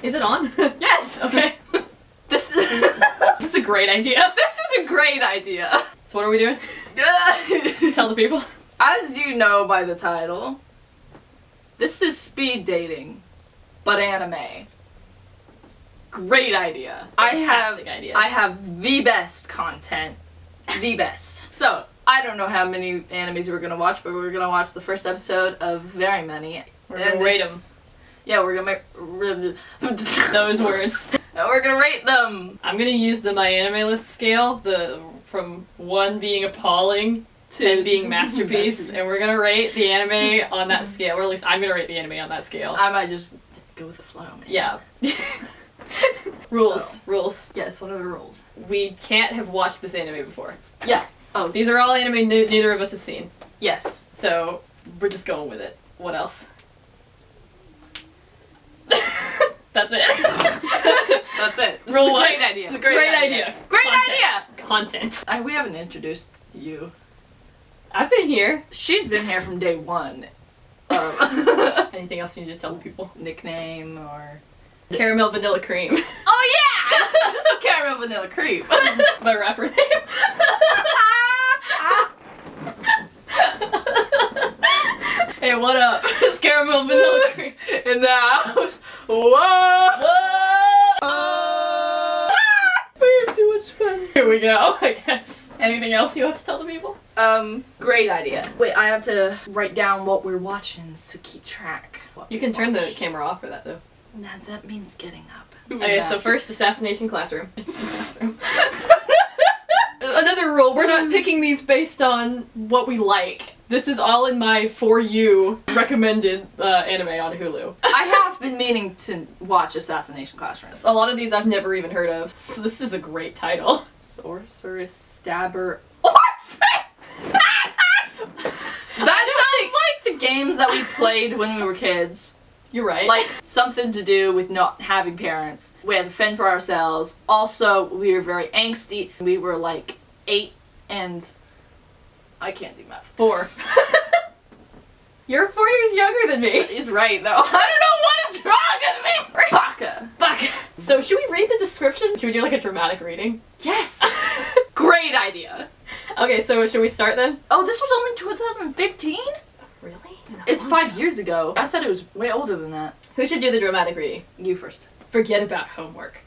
Is it on? Yes! Okay. This is a great idea. This is a great idea. So what are we doing? Tell the people. As you know by the title, this is speed dating, but anime. Great idea. Fantastic idea. I have the best content. The best. So, I don't know how many animes we're gonna watch, but we're gonna watch the first episode of very many. We're gonna rate them. Yeah, we're gonna Those words. We're gonna rate them. I'm gonna use the My Anime List scale, from 1 being appalling, 10 being masterpiece, and we're gonna rate the anime on that scale, or at least I'm gonna rate the anime on that scale. I might just go with the flow, man. Yeah. Rules. Rules. Yes, what are the rules? We can't have watched this anime before. Yeah. Oh, these are all anime neither of us have seen. Yes. So, we're just going with it. What else? That's it. That's it. Rule 1. Great idea. It's a great idea. Great Content. idea! Content. We haven't introduced you. I've been here. She's been here from day 1. Anything else you need to tell the people? Nickname or... Caramel Vanilla Cream. Oh yeah! This is Caramel Vanilla Cream. That's my rapper name. Hey, what up? It's Caramel Vanilla Cream. In the house. Whoa! We have too much fun. Here we go, I guess. Anything else you have to tell the people? Great idea. Wait, I have to write down what we're watching to keep track. You can turn the camera off for that, though. Nah, that means getting up. Okay, so first, Assassination Classroom. Another rule, we're not picking these based on what we like. This is all in my For You recommended anime on Hulu. I have been meaning to watch Assassination Classroom. A lot of these I've never even heard of. So this is a great title. Sorceress Stabber. That sounds like the games that we played when we were kids. You're right. Like, something to do with not having parents. We had to fend for ourselves. Also, we were very angsty. We were like 8 and... I can't do math. 4. You're 4 years younger than me. He's right, though. I don't know what is wrong with me! Baka! Baka! So, should we read the description? Should we do like a dramatic reading? Yes! Great idea! Okay, so should we start then? Oh, this was only 2015? Really? It's 5 years ago. I thought it was way older than that. Who should do the dramatic reading? You first. Forget about homework.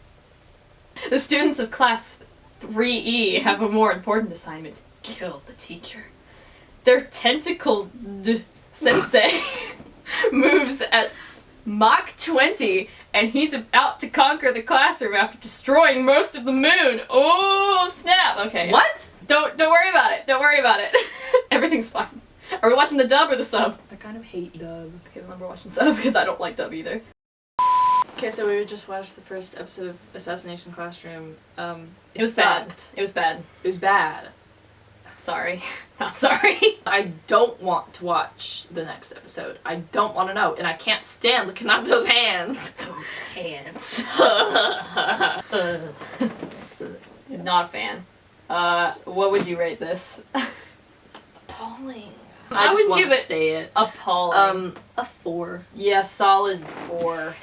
The students of class 3E have a more important assignment. Kill the teacher. Their tentacled sensei moves at Mach 20 and he's about to conquer the classroom after destroying most of the moon. Oh, snap. Okay. What? Don't worry about it. Don't worry about it. Everything's fine. Are we watching the dub or the sub? I kind of hate dub. Okay, then we're watching sub because I don't like dub either. Okay, so we just watched the first episode of Assassination Classroom. It was bad. It was bad. It was bad. Sorry. Not sorry. I don't want to watch the next episode. I don't want to know, and I can't stand looking at those hands. Those hands. Not a fan. What would you rate this? Appalling. I just would want give to it say it. Appalling. A 4. Yeah, solid 4.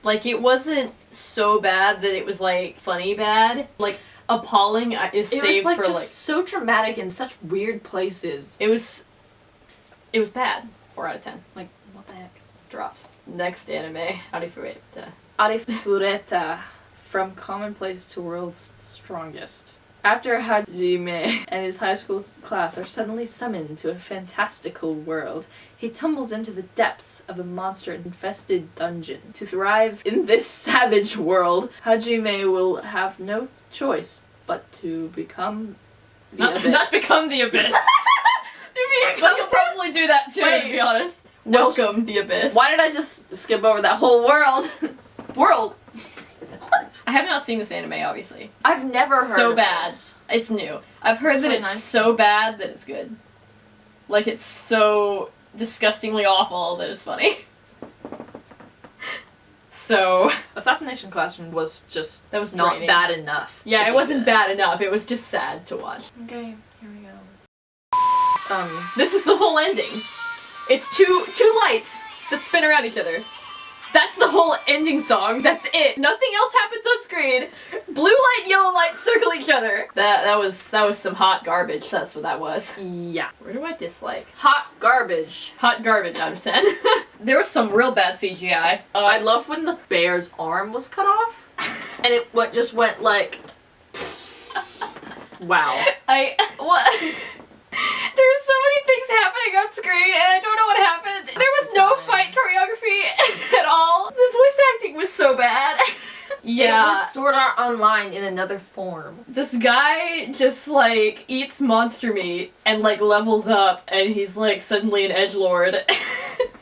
Like, it wasn't so bad that it was, like, funny bad. Like, appalling is saved It was, like, for, just like... so dramatic in such weird places. It was bad. 4 out of 10. Like, what the heck? Drops. Next anime. Arifureta. Arifureta. From commonplace to world's strongest. After Hajime and his high school class are suddenly summoned to a fantastical world, he tumbles into the depths of a monster-infested dungeon. To thrive in this savage world, Hajime will have no choice but to become the abyss. Not become the abyss. But you'll probably do that too, to be honest. Welcome the abyss. Why did I just skip over that whole world? World! I have not seen this anime, obviously. I've never heard so of bad. this. It's new. I've heard that it's so bad that it's good. Like, it's so disgustingly awful that it's funny. So... Assassination Classroom was just that was not draining. bad enough. Yeah, it wasn't bad enough. It was just sad to watch. Okay, here we go. This is the whole ending. It's two lights that spin around each other. That's the whole ending song. That's it. Nothing else happens on screen. Blue light, yellow light circle each other. That was some hot garbage. That's what that was. Yeah. Where do I dislike? Hot garbage. Hot garbage out of 10. There was some real bad CGI. I love when the bear's arm was cut off, and it just went like, wow. What? There's so many things happening on screen, and I don't know what happened. There was no fight choreography at all. The voice acting was so bad. Yeah. It was Sword Art Online in another form. This guy just, like, eats monster meat and, like, levels up, and he's, like, suddenly an edgelord.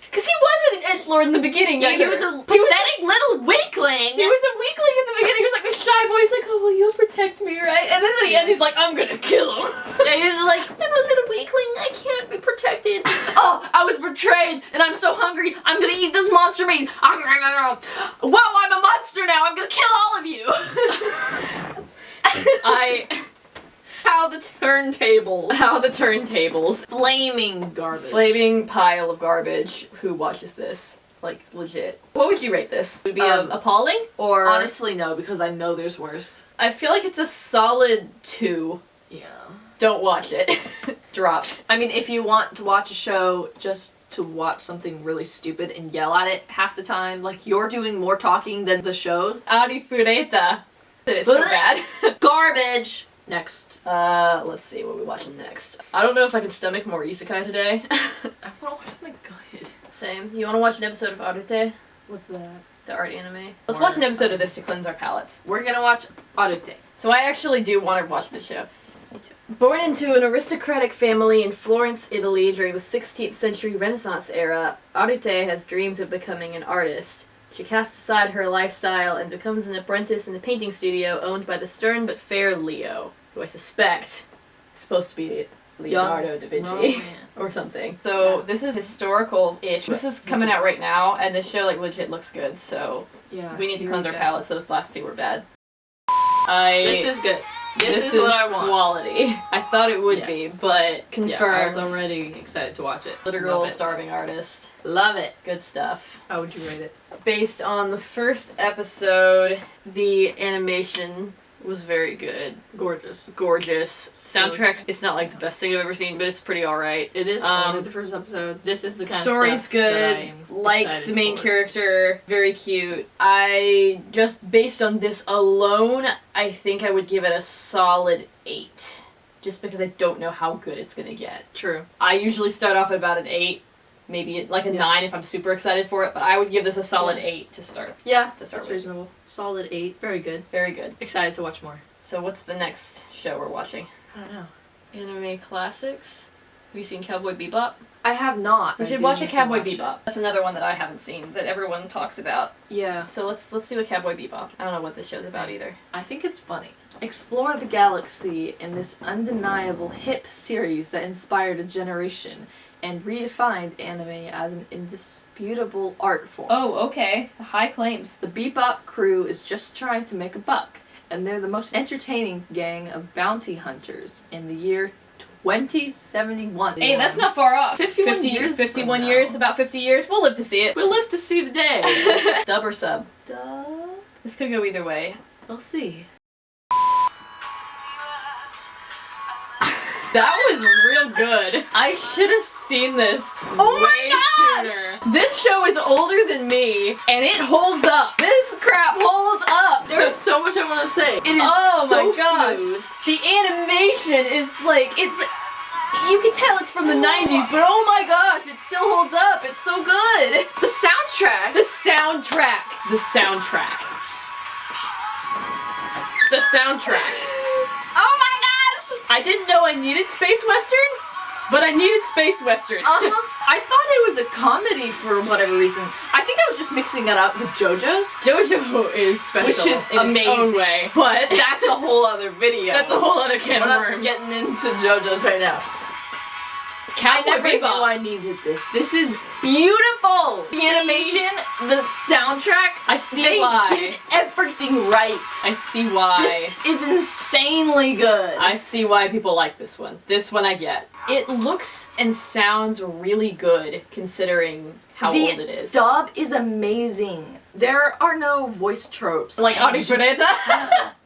Because he wasn't an edgelord in the beginning. Yeah, he was a pathetic little weakling. He was a weakling in the beginning. He was like this shy boy. He's like, oh, well, you'll protect me, right? And then at the end, he's like, I'm gonna kill him. Yeah, he was like, I'm a little weakling. I can't be protected. Oh, I was betrayed, and I'm so hungry. I'm gonna eat this monster meat. Whoa, I'm a monster now. I'm gonna kill all of you. How the turntables. How the turntables. Flaming garbage. Flaming pile of garbage. Who watches this? Like, legit. What would you rate this? Would it be appalling? Or honestly, no, because I know there's worse. I feel like it's a solid 2. Yeah. Don't watch it. Dropped. I mean, if you want to watch a show just to watch something really stupid and yell at it half the time, like you're doing more talking than the show. Arifureta. It's so bad. Garbage! Next. Let's see what we're watching next. I don't know if I can stomach more isekai today. I wanna watch something good. Same. You wanna watch an episode of Arute? What's that? The art anime. Let's watch an episode of this to cleanse our palates. We're gonna watch Arute. So I actually do want to watch the show. Me too. Born into an aristocratic family in Florence, Italy during the 16th century Renaissance era, Arute has dreams of becoming an artist. She casts aside her lifestyle and becomes an apprentice in the painting studio owned by the stern but fair Leo, who I suspect is supposed to be Leonardo da Vinci or something. So this is historical-ish. This is coming out right now, and this show like legit looks good, so we need to cleanse our palates. Those last 2 were bad. This is good. This is what I want. Quality. I thought it would be, but confirmed. Yeah, I was already excited to watch it. Literal starving artist. Love it. Good stuff. How would you rate it? Based on the first episode, the animation was very good. Gorgeous. Gorgeous. So Soundtrack, it's not like the best thing I've ever seen, but it's pretty alright. It is only the first episode. This is the kind story's of stuff good, that I am like the main for. character, very cute. I, just based on this alone, I think I would give it a solid 8. Just because I don't know how good it's gonna get. True. I usually start off at about an 8. Maybe like a 9 if I'm super excited for it, but I would give this a solid 8 to start. Yeah, to start that's with. reasonable. Solid 8. Very good. Very good. Excited to watch more. So what's the next show we're watching? I don't know. Anime classics? Have you seen Cowboy Bebop? I have not. You should watch a Cowboy Bebop. That's another one that I haven't seen that everyone talks about. Yeah. So let's do a Cowboy Bebop. I don't know what this show's about either. I think it's funny. Explore the galaxy in this undeniable hip series that inspired a generation and redefined anime as an indisputable art form. Oh, okay. High claims. The Bebop crew is just trying to make a buck, and they're the most entertaining gang of bounty hunters in the year 2071. Hey, that's not far off. 51 years 51 from years, now. about 50 years. We'll live to see it. We'll live to see the day. Dub or sub? Duh. This could go either way. We'll see. That was real good. I should have seen this way sooner. This show is older than me, and it holds up. This crap holds up. There's so much I want to say. It is oh so my gosh. smooth. The animation is like, it's... You can tell it's from the 90s, but oh my gosh, it still holds up. It's so good. The soundtrack. The soundtrack. The soundtrack. The soundtrack. Oh my gosh! I didn't know I needed Space Western, but I needed Space Western. I thought it was a comedy for whatever reason. I think I was just mixing it up with JoJo's. JoJo is special, which is in amazing. its own way, but That's a whole other video. that's a whole other can We're of not worms. getting into JoJo's right now. I Cowboy never knew Bebop. I needed this. This is beautiful. The animation The soundtrack, I see they why. did everything right. I see why. This is insanely good. I see why people like this one. This one I get. It looks and sounds really good considering how old it is. The dub is amazing. There are no voice tropes. Like Ari Fureta?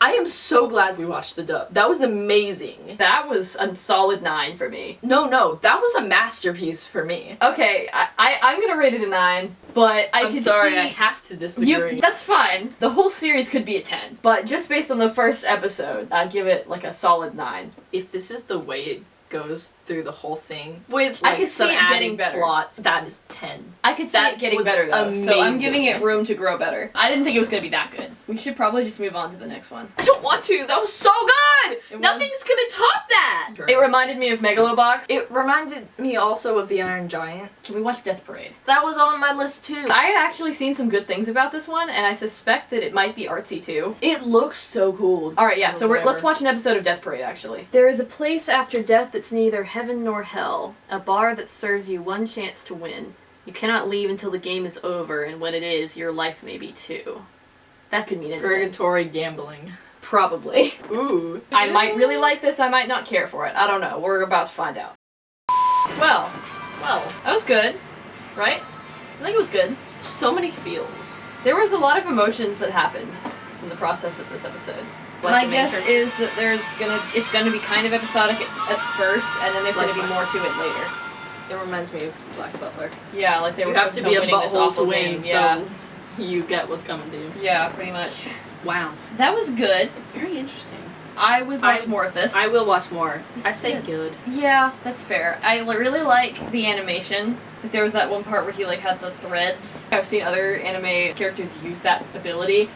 I am so glad we watched the dub. That was amazing. That was a solid 9 for me. No, that was a masterpiece for me. Okay, I'm gonna rate it a 9, but I'm sorry, I have to disagree. That's fine. The whole series could be a 10, but just based on the first episode, I'd give it like a solid 9. If this is the way it goes through the whole thing with I could some see it getting added better. plot, that is 10. I could see That it getting was better though, so I'm amazing. giving it room to grow better. I didn't think it was gonna be that good. We should probably just move on to the next one. I don't want to. That was so good. It Nothing's gonna top that. It reminded me of Megalobox. It reminded me also of the Iron Giant. Can we watch Death Parade? That was on my list too. I actually seen some good things about this one, and I suspect that it might be artsy too. It looks so cool. Alright, yeah, so Whatever. let's watch an episode of Death Parade, actually. There is a place after death that's neither heaven nor hell. A bar that serves you one chance to win. You cannot leave until the game is over, and when it is, your life may be too. That could mean anything. Purgatory gambling. Probably. Ooh. I might really like this, I might not care for it. I don't know. We're about to find out. Well, that was good, right? I think it was good. So many feels. There was a lot of emotions that happened in the process of this episode. Like My the guess main is that it's gonna be kind of episodic at first, and then there's Like gonna be more to it later. It reminds me of Black Butler. Yeah, like they You were have to focused be on a winning this butthole to awful win, game. Yeah, so you get what's coming to you. yeah, pretty much. Wow. That was good. Very interesting. I would watch more of this. I will watch more. This I'd is say good. good. Yeah, that's fair. I really like the animation. Like, there was that one part where he like had the threads. I've seen other anime characters use that ability,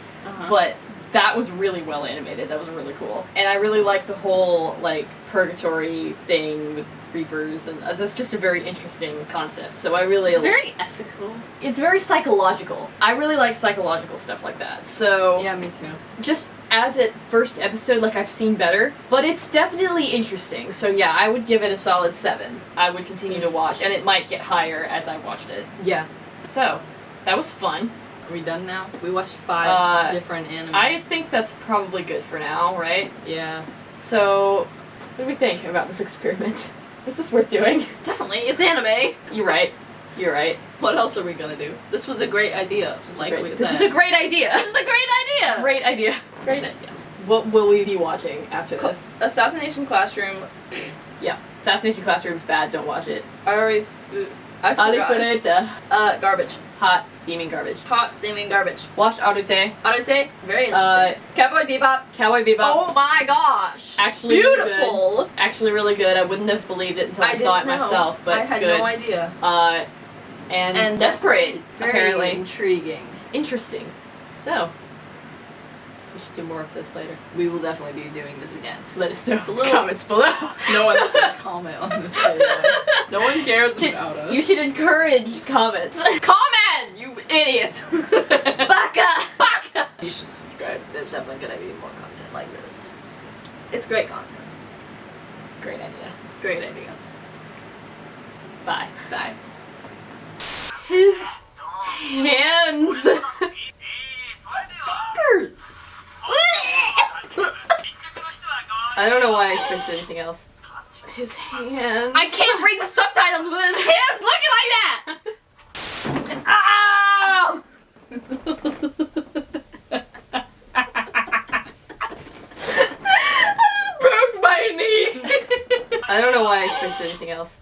but that was really well animated. That was really cool. And I really like the whole like purgatory thing with reapers, and that's just a very interesting concept. So I really It's very ethical. it's very psychological. I really like psychological stuff like that. So Yeah, me too. just as a first episode, like I've seen better, but it's definitely interesting. So yeah, I would give it a solid 7. I would continue to watch, and it might get higher as I watched it. Yeah. So that was fun. Are we done now? We watched 5 different animes. I think that's probably good for now, right? Yeah. So what do we think about this experiment? Is this worth doing? Definitely. It's anime. You're right. You're right. What else are we gonna do? This was a great idea. This is like a great, we this said. is a great idea. This is a great idea. Great idea. Great idea. What will we be watching after this? Assassination Classroom. Yeah. Assassination Classroom's bad. Don't watch it. I forgot. Arifureta. Garbage. Hot, steaming garbage. Hot, steaming garbage. Watch Arute. Arete, very interesting. Cowboy Bebop. Cowboy Bebop. Oh my gosh! Actually really beautiful. good. Actually really good. I wouldn't have believed it until I saw it didn't know. myself, but I had good. no idea. And Death Parade, Very apparently. intriguing. Interesting. So, we should do more of this later. We will definitely be doing this again. Let us know It's a in the little- comments below. No one's gonna comment on this video. No one cares Should- about us. You should encourage comments. comment, you idiots! Baka! Baka! You should subscribe. There's definitely gonna be more content like this. It's great content. Great idea. Great idea. Bye. Bye. His hands. Fingers! I don't know why I expected anything else. His hands. I can't read the subtitles with his hands looking like that! Ow! I just broke my knee! I don't know why I expected anything else.